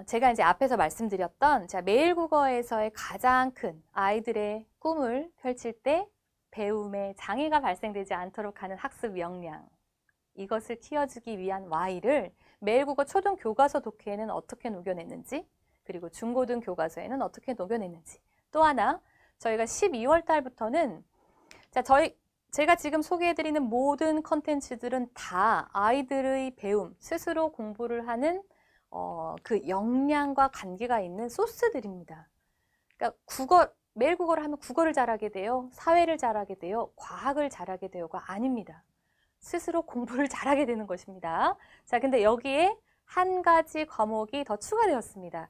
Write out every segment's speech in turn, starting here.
제가 이제 앞에서 말씀드렸던 매일 국어에서의 가장 큰 아이들의 꿈을 펼칠 때 배움에 장애가 발생되지 않도록 하는 학습 역량, 이것을 키워주기 위한 Y를 매일 국어 초등 교과서 독해에는 어떻게 녹여냈는지, 그리고 중고등 교과서에는 어떻게 녹여냈는지, 또 하나 저희가 12월 달부터는 제가 지금 소개해드리는 모든 컨텐츠들은 다 아이들의 배움, 스스로 공부를 하는 그 역량과 관계가 있는 소스들입니다. 그러니까 매일 국어를 하면 국어를 잘하게 돼요, 사회를 잘하게 돼요, 과학을 잘하게 돼요가 아닙니다. 스스로 공부를 잘하게 되는 것입니다. 자, 근데 여기에 한 가지 과목이 더 추가되었습니다.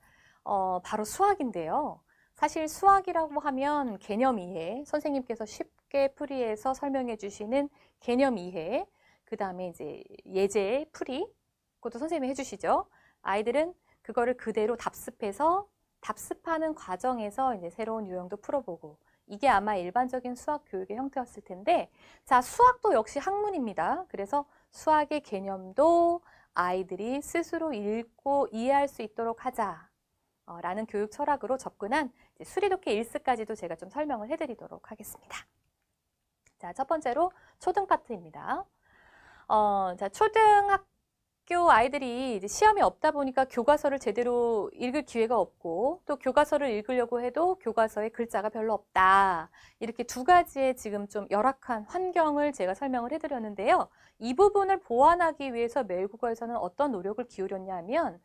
바로 수학인데요. 사실 수학이라고 하면 개념 이해, 선생님께서 쉽게 풀이해서 설명해 주시는 개념 이해, 그 다음에 이제 예제 풀이, 그것도 선생님이 해주시죠. 아이들은 그거를 그대로 답습해서 답습하는 과정에서 이제 새로운 유형도 풀어보고, 이게 아마 일반적인 수학 교육의 형태였을 텐데, 자, 수학도 역시 학문입니다. 그래서 수학의 개념도 아이들이 스스로 읽고 이해할 수 있도록 하자 라는 교육 철학으로 접근한 수리독해 1스까지도 제가 좀 설명을 해드리도록 하겠습니다. 자, 첫 번째로 초등 파트입니다. 자, 초등학교 아이들이 이제 시험이 없다 보니까 교과서를 제대로 읽을 기회가 없고, 또 교과서를 읽으려고 해도 교과서에 글자가 별로 없다. 이렇게 두 가지의 지금 좀 열악한 환경을 제가 설명을 해드렸는데요. 이 부분을 보완하기 위해서 매일국어에서는 어떤 노력을 기울였냐 하면,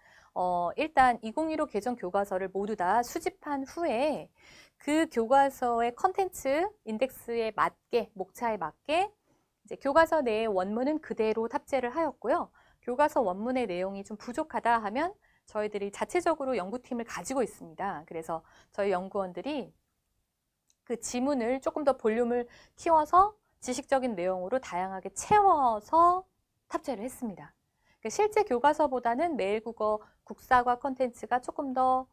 일단 2015 개정 교과서를 모두 다 수집한 후에 그 교과서의 컨텐츠 인덱스에 맞게, 목차에 맞게 이제 교과서 내의 원문은 그대로 탑재를 하였고요. 교과서 원문의 내용이 좀 부족하다 하면 저희들이 자체적으로 연구팀을 가지고 있습니다. 그래서 저희 연구원들이 그 지문을 조금 더 볼륨을 키워서 지식적인 내용으로 다양하게 채워서 탑재를 했습니다. 실제 교과서보다는 매일국어 국사과 컨텐츠가 조금 더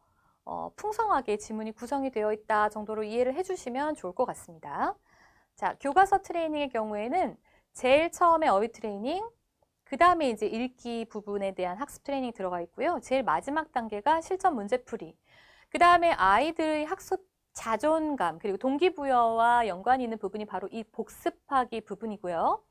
풍성하게 지문이 구성이 되어 있다 정도로 이해를 해주시면 좋을 것 같습니다. 자, 교과서 트레이닝의 경우에는 제일 처음에 어휘 트레이닝, 그 다음에 이제 읽기 부분에 대한 학습 트레이닝이 들어가 있고요. 제일 마지막 단계가 실전 문제풀이, 그 다음에 아이들의 학습 자존감, 그리고 동기부여와 연관이 있는 부분이 바로 이 복습하기 부분이고요.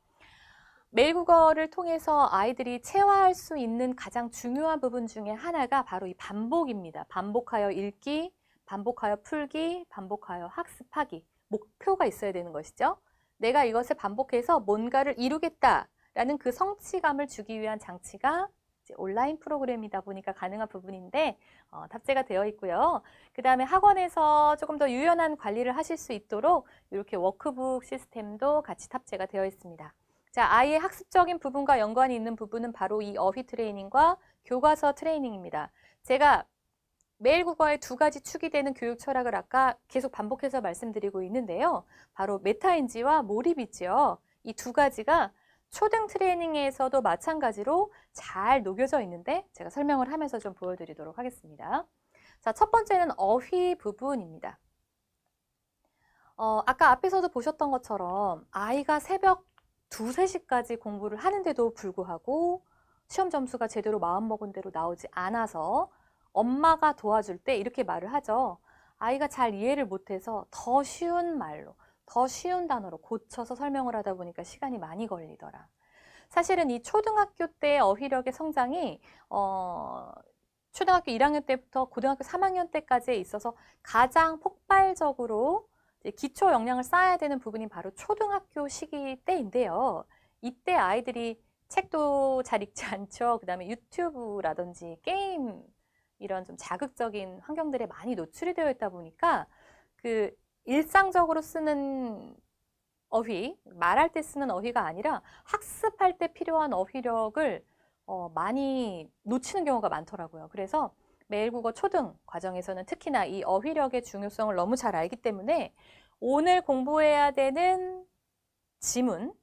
매일국어를 통해서 아이들이 체화할 수 있는 가장 중요한 부분 중에 하나가 바로 이 반복입니다. 반복하여 읽기, 반복하여 풀기, 반복하여 학습하기. 목표가 있어야 되는 것이죠. 내가 이것을 반복해서 뭔가를 이루겠다라는 그 성취감을 주기 위한 장치가 이제 온라인 프로그램이다 보니까 가능한 부분인데 탑재가 되어 있고요. 그 다음에 학원에서 조금 더 유연한 관리를 하실 수 있도록 이렇게 워크북 시스템도 같이 탑재가 되어 있습니다. 자, 아이의 학습적인 부분과 연관이 있는 부분은 바로 이 어휘 트레이닝과 교과서 트레이닝입니다. 제가 매일국어의 두 가지 축이 되는 교육 철학을 아까 계속 반복해서 말씀드리고 있는데요. 바로 메타인지와 몰입이지요. 이 두 가지가 초등 트레이닝에서도 마찬가지로 잘 녹여져 있는데 제가 설명을 하면서 좀 보여드리도록 하겠습니다. 자, 첫 번째는 어휘 부분입니다. 아까 앞에서도 보셨던 것처럼 아이가 새벽 2, 3시까지 공부를 하는데도 불구하고 시험 점수가 제대로 마음먹은 대로 나오지 않아서 엄마가 도와줄 때 이렇게 말을 하죠. 아이가 잘 이해를 못해서 더 쉬운 말로, 더 쉬운 단어로 고쳐서 설명을 하다 보니까 시간이 많이 걸리더라. 사실은 이 초등학교 때 어휘력의 성장이 초등학교 1학년 때부터 고등학교 3학년 때까지에 있어서 가장 폭발적으로 기초 역량을 쌓아야 되는 부분이 바로 초등학교 시기 때인데요. 이때 아이들이 책도 잘 읽지 않죠. 그 다음에 유튜브라든지 게임, 이런 좀 자극적인 환경들에 많이 노출이 되어 있다 보니까 그 일상적으로 쓰는 어휘, 말할 때 쓰는 어휘가 아니라 학습할 때 필요한 어휘력을 많이 놓치는 경우가 많더라고요. 그래서 매일국어 초등 과정에서는 특히나 이 어휘력의 중요성을 너무 잘 알기 때문에 오늘 공부해야 되는 지문,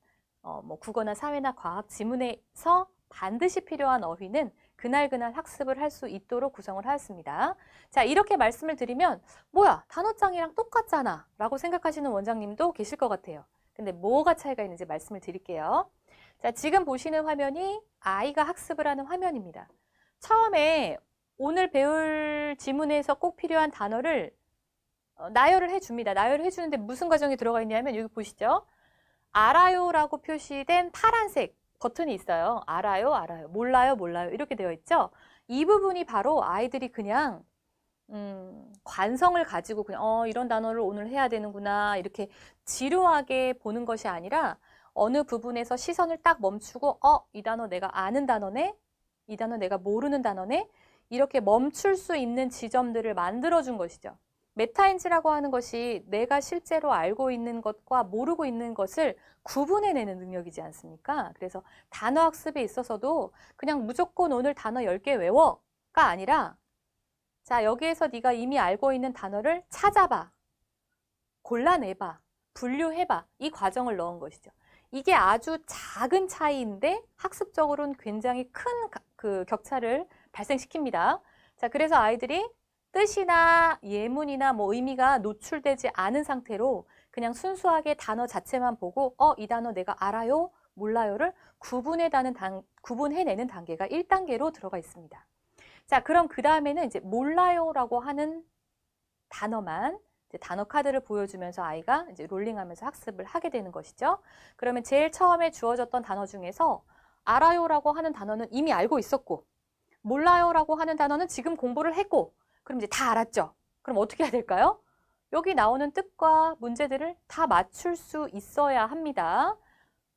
뭐 국어나 사회나 과학 지문에서 반드시 필요한 어휘는 그날 학습을 할 수 있도록 구성을 하였습니다. 자, 이렇게 말씀을 드리면 뭐야, 단어장이랑 똑같잖아 라고 생각하시는 원장님도 계실 것 같아요. 근데 뭐가 차이가 있는지 말씀을 드릴게요. 자, 지금 보시는 화면이 아이가 학습을 하는 화면입니다. 처음에 오늘 배울 지문에서 꼭 필요한 단어를 나열을 해줍니다. 나열을 해주는데 무슨 과정이 들어가 있냐면 여기 보시죠. 알아요라고 표시된 파란색 버튼이 있어요. 알아요, 알아요. 몰라요, 몰라요. 이렇게 되어 있죠. 이 부분이 바로 아이들이 그냥 관성을 가지고 그냥 이런 단어를 오늘 해야 되는구나 이렇게 지루하게 보는 것이 아니라 어느 부분에서 시선을 딱 멈추고 이 단어 내가 아는 단어네? 이 단어 내가 모르는 단어네? 이렇게 멈출 수 있는 지점들을 만들어준 것이죠. 메타인지라고 하는 것이 내가 실제로 알고 있는 것과 모르고 있는 것을 구분해내는 능력이지 않습니까? 그래서 단어 학습에 있어서도 그냥 무조건 오늘 단어 10개 외워가 아니라 자, 여기에서 네가 이미 알고 있는 단어를 찾아봐, 골라내봐, 분류해봐 이 과정을 넣은 것이죠. 이게 아주 작은 차이인데 학습적으로는 굉장히 큰 그 격차를 발생시킵니다. 자, 그래서 아이들이 뜻이나 예문이나 뭐 의미가 노출되지 않은 상태로 그냥 순수하게 단어 자체만 보고 이 단어 내가 알아요, 몰라요를 구분해내는 단계가 1단계로 들어가 있습니다. 자, 그럼 그 다음에는 이제 몰라요라고 하는 단어만 이제 단어 카드를 보여주면서 아이가 이제 롤링하면서 학습을 하게 되는 것이죠. 그러면 제일 처음에 주어졌던 단어 중에서 알아요라고 하는 단어는 이미 알고 있었고, 몰라요라고 하는 단어는 지금 공부를 했고, 그럼 이제 다 알았죠. 그럼 어떻게 해야 될까요? 여기 나오는 뜻과 문제들을 다 맞출 수 있어야 합니다.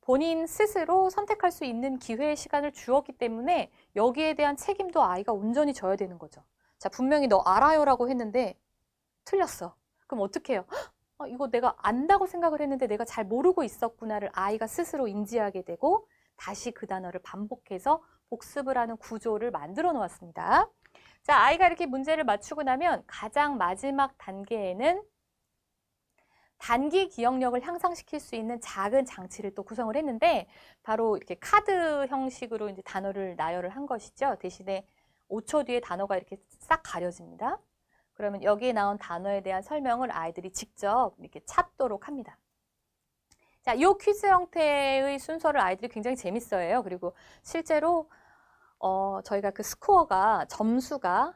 본인 스스로 선택할 수 있는 기회의 시간을 주었기 때문에 여기에 대한 책임도 아이가 온전히 져야 되는 거죠. 자, 분명히 너 알아요라고 했는데 틀렸어. 그럼 어떻게 해요? 이거 내가 안다고 생각을 했는데 내가 잘 모르고 있었구나를 아이가 스스로 인지하게 되고 다시 그 단어를 반복해서 복습을 하는 구조를 만들어 놓았습니다. 자, 아이가 이렇게 문제를 맞추고 나면 가장 마지막 단계에는 단기 기억력을 향상시킬 수 있는 작은 장치를 또 구성을 했는데 바로 이렇게 카드 형식으로 이제 단어를 나열을 한 것이죠. 대신에 5초 뒤에 단어가 이렇게 싹 가려집니다. 그러면 여기에 나온 단어에 대한 설명을 아이들이 직접 이렇게 찾도록 합니다. 자, 이 퀴즈 형태의 순서를 아이들이 굉장히 재밌어해요. 그리고 실제로 저희가 그 스코어가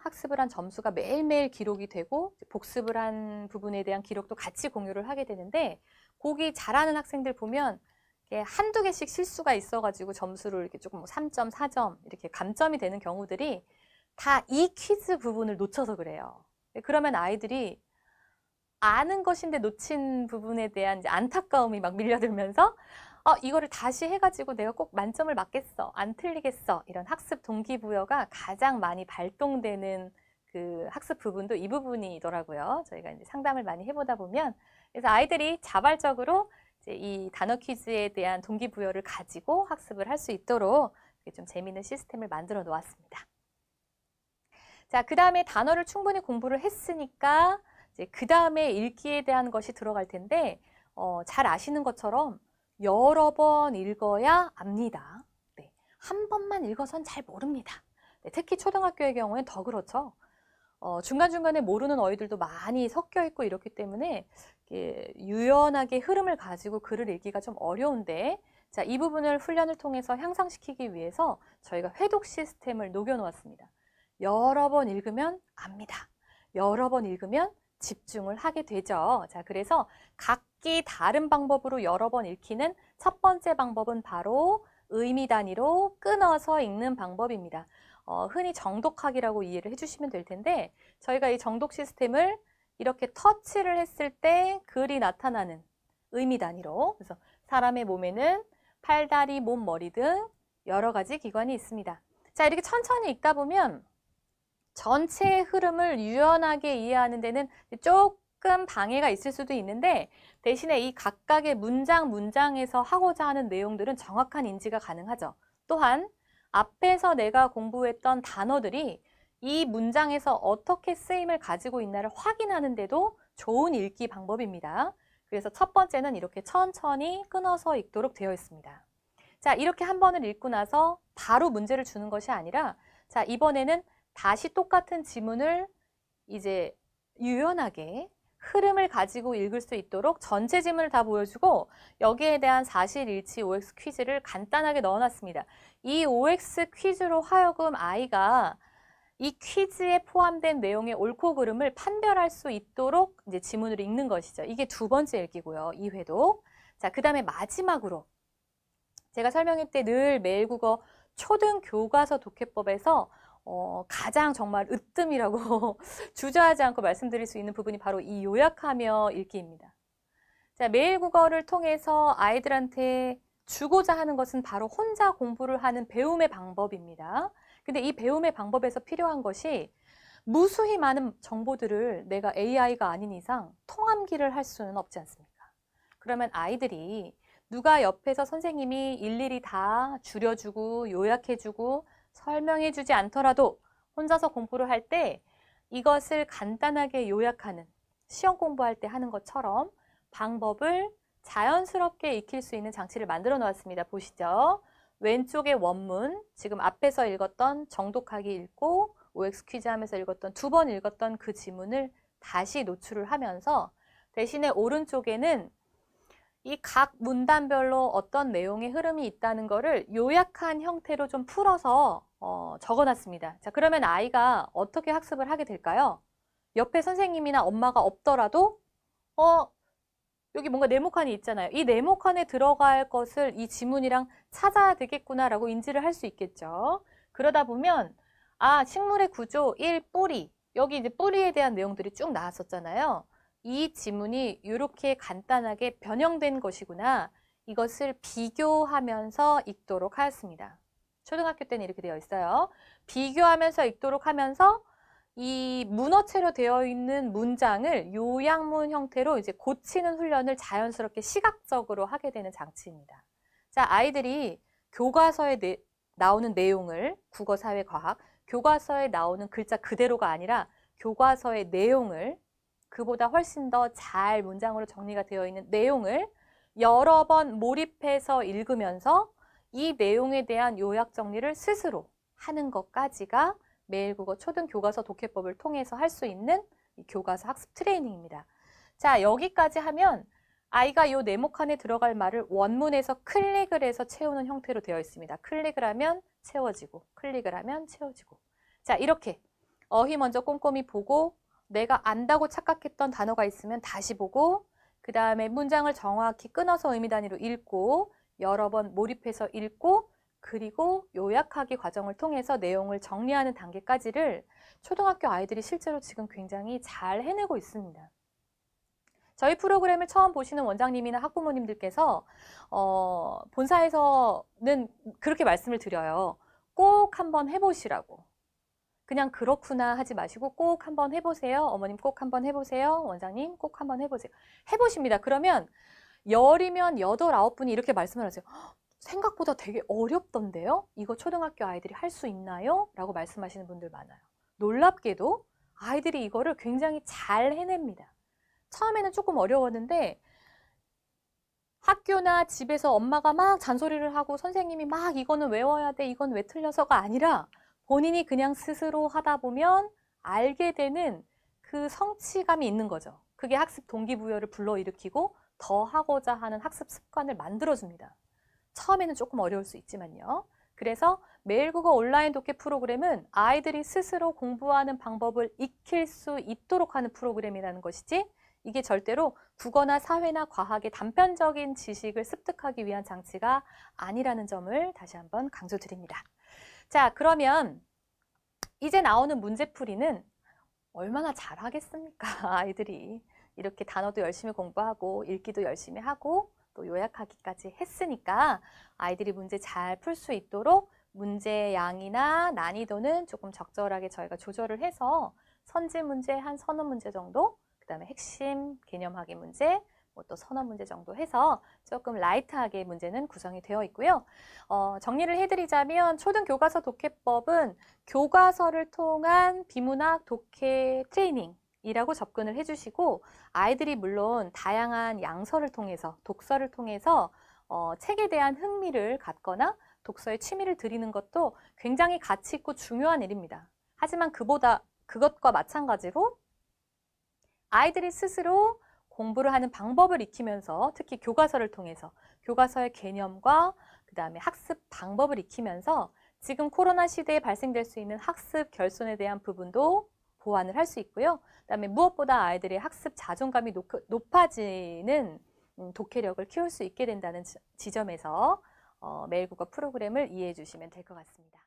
학습을 한 점수가 매일매일 기록이 되고 복습을 한 부분에 대한 기록도 같이 공유를 하게 되는데 거기 잘하는 학생들 보면 이렇게 한두 개씩 실수가 있어가지고 점수를 이렇게 조금 3점, 4점 이렇게 감점이 되는 경우들이 다 이 퀴즈 부분을 놓쳐서 그래요. 그러면 아이들이 아는 것인데 놓친 부분에 대한 이제 안타까움이 막 밀려들면서 이거를 다시 해가지고 내가 꼭 만점을 맞겠어, 안 틀리겠어 이런 학습 동기부여가 가장 많이 발동되는 그 학습 부분도 이 부분이더라고요. 저희가 이제 상담을 많이 해보다 보면 그래서 아이들이 자발적으로 이제 이 단어 퀴즈에 대한 동기부여를 가지고 학습을 할 수 있도록 좀 재미있는 시스템을 만들어 놓았습니다. 자, 그 다음에 단어를 충분히 공부를 했으니까 이제 그 다음에 읽기에 대한 것이 들어갈 텐데 잘 아시는 것처럼 여러 번 읽어야 압니다. 네, 한 번만 읽어선 잘 모릅니다. 네, 특히 초등학교의 경우엔 더 그렇죠. 중간중간에 모르는 어휘들도 많이 섞여 있고 이렇기 때문에 유연하게 흐름을 가지고 글을 읽기가 좀 어려운데 자, 이 부분을 훈련을 통해서 향상시키기 위해서 저희가 회독 시스템을 녹여 놓았습니다. 여러 번 읽으면 압니다. 여러 번 읽으면 집중을 하게 되죠. 자, 그래서 각기 다른 방법으로 여러 번 읽히는 첫 번째 방법은 바로 의미 단위로 끊어서 읽는 방법입니다. 흔히 정독하기라고 이해를 해주시면 될 텐데 저희가 이 정독 시스템을 이렇게 터치를 했을 때 글이 나타나는 의미 단위로 그래서 사람의 몸에는 팔, 다리, 몸, 머리 등 여러 가지 기관이 있습니다. 자, 이렇게 천천히 읽다 보면 전체의 흐름을 유연하게 이해하는 데는 조금 방해가 있을 수도 있는데 대신에 이 각각의 문장에서 하고자 하는 내용들은 정확한 인지가 가능하죠. 또한 앞에서 내가 공부했던 단어들이 이 문장에서 어떻게 쓰임을 가지고 있나를 확인하는 데도 좋은 읽기 방법입니다. 그래서 첫 번째는 이렇게 천천히 끊어서 읽도록 되어 있습니다. 자, 이렇게 한 번을 읽고 나서 바로 문제를 주는 것이 아니라 자, 이번에는 다시 똑같은 지문을 이제 유연하게 흐름을 가지고 읽을 수 있도록 전체 지문을 다 보여주고 여기에 대한 사실, 일치, OX 퀴즈를 간단하게 넣어놨습니다. 이 OX 퀴즈로 하여금 아이가 이 퀴즈에 포함된 내용의 옳고 그름을 판별할 수 있도록 이제 지문을 읽는 것이죠. 이게 두 번째 읽기고요. 2회독. 자, 그 다음에 마지막으로 제가 설명할 때 늘 매일국어 초등교과서 독해법에서 가장 정말 으뜸이라고 주저하지 않고 말씀드릴 수 있는 부분이 바로 이 요약하며 읽기입니다. 자, 매일국어를 통해서 아이들한테 주고자 하는 것은 바로 혼자 공부를 하는 배움의 방법입니다. 근데 이 배움의 방법에서 필요한 것이 무수히 많은 정보들을 내가 AI가 아닌 이상 통암기를 할 수는 없지 않습니까? 그러면 아이들이 누가 옆에서 선생님이 일일이 다 줄여주고 요약해주고 설명해주지 않더라도 혼자서 공부를 할 때 이것을 간단하게 요약하는 시험 공부할 때 하는 것처럼 방법을 자연스럽게 익힐 수 있는 장치를 만들어 놓았습니다. 보시죠. 왼쪽에 원문, 지금 앞에서 읽었던 정독하기 읽고 OX 퀴즈 하면서 읽었던 두 번 읽었던 그 지문을 다시 노출을 하면서 대신에 오른쪽에는 이 각 문단별로 어떤 내용의 흐름이 있다는 것을 요약한 형태로 좀 풀어서 적어놨습니다. 자, 그러면 아이가 어떻게 학습을 하게 될까요? 옆에 선생님이나 엄마가 없더라도 여기 뭔가 네모칸이 있잖아요. 이 네모칸에 들어갈 것을 이 지문이랑 찾아야 되겠구나라고 인지를 할 수 있겠죠. 그러다 보면 식물의 구조 1, 뿌리. 여기 이제 뿌리에 대한 내용들이 쭉 나왔었잖아요. 이 지문이 이렇게 간단하게 변형된 것이구나. 이것을 비교하면서 읽도록 하였습니다. 초등학교 때는 이렇게 되어 있어요. 비교하면서 읽도록 하면서 이 문어체로 되어 있는 문장을 요약문 형태로 이제 고치는 훈련을 자연스럽게 시각적으로 하게 되는 장치입니다. 자, 아이들이 교과서에 나오는 내용을 국어, 사회, 과학, 교과서에 나오는 글자 그대로가 아니라 교과서의 내용을 그보다 훨씬 더 잘 문장으로 정리가 되어 있는 내용을 여러 번 몰입해서 읽으면서 이 내용에 대한 요약 정리를 스스로 하는 것까지가 매일국어 초등교과서 독해법을 통해서 할 수 있는 이 교과서 학습 트레이닝입니다. 자, 여기까지 하면 아이가 이 네모칸에 들어갈 말을 원문에서 클릭을 해서 채우는 형태로 되어 있습니다. 클릭을 하면 채워지고, 클릭을 하면 채워지고. 자, 이렇게 어휘 먼저 꼼꼼히 보고 내가 안다고 착각했던 단어가 있으면 다시 보고 그 다음에 문장을 정확히 끊어서 의미 단위로 읽고 여러 번 몰입해서 읽고 그리고 요약하기 과정을 통해서 내용을 정리하는 단계까지를 초등학교 아이들이 실제로 지금 굉장히 잘 해내고 있습니다. 저희 프로그램을 처음 보시는 원장님이나 학부모님들께서 본사에서는 그렇게 말씀을 드려요. 꼭 한번 해보시라고. 그냥 그렇구나 하지 마시고 꼭 한번 해보세요. 어머님 꼭 한번 해보세요. 원장님 꼭 한번 해보세요. 해보십니다. 그러면 10이면 8, 9분이 이렇게 말씀을 하세요. 생각보다 되게 어렵던데요? 이거 초등학교 아이들이 할 수 있나요? 라고 말씀하시는 분들 많아요. 놀랍게도 아이들이 이거를 굉장히 잘 해냅니다. 처음에는 조금 어려웠는데 학교나 집에서 엄마가 막 잔소리를 하고 선생님이 막 이거는 외워야 돼, 이건 왜 틀려서가 아니라 본인이 그냥 스스로 하다 보면 알게 되는 그 성취감이 있는 거죠. 그게 학습 동기부여를 불러일으키고 더 하고자 하는 학습 습관을 만들어줍니다. 처음에는 조금 어려울 수 있지만요. 그래서 매일국어 온라인 독해 프로그램은 아이들이 스스로 공부하는 방법을 익힐 수 있도록 하는 프로그램이라는 것이지 이게 절대로 국어나 사회나 과학의 단편적인 지식을 습득하기 위한 장치가 아니라는 점을 다시 한번 강조드립니다. 자, 그러면 이제 나오는 문제풀이는 얼마나 잘하겠습니까? 아이들이 이렇게 단어도 열심히 공부하고 읽기도 열심히 하고 또 요약하기까지 했으니까 아이들이 문제 잘 풀 수 있도록 문제 양이나 난이도는 조금 적절하게 저희가 조절을 해서 선지 문제 한 서너 문제 정도, 그 다음에 핵심 개념학의 문제, 또 서너 문제 정도 해서 조금 라이트하게 문제는 구성이 되어 있고요. 정리를 해드리자면 초등교과서 독해법은 교과서를 통한 비문학 독해 트레이닝이라고 접근을 해주시고 아이들이 물론 다양한 양서를 통해서 독서를 통해서 책에 대한 흥미를 갖거나 독서에 취미를 들이는 것도 굉장히 가치 있고 중요한 일입니다. 하지만 그것과 마찬가지로 아이들이 스스로 공부를 하는 방법을 익히면서 특히 교과서를 통해서 교과서의 개념과 그 다음에 학습 방법을 익히면서 지금 코로나 시대에 발생될 수 있는 학습 결손에 대한 부분도 보완을 할 수 있고요. 그다음에 무엇보다 아이들의 학습 자존감이 높아지는 독해력을 키울 수 있게 된다는 지점에서 매일국어 프로그램을 이해해 주시면 될 것 같습니다.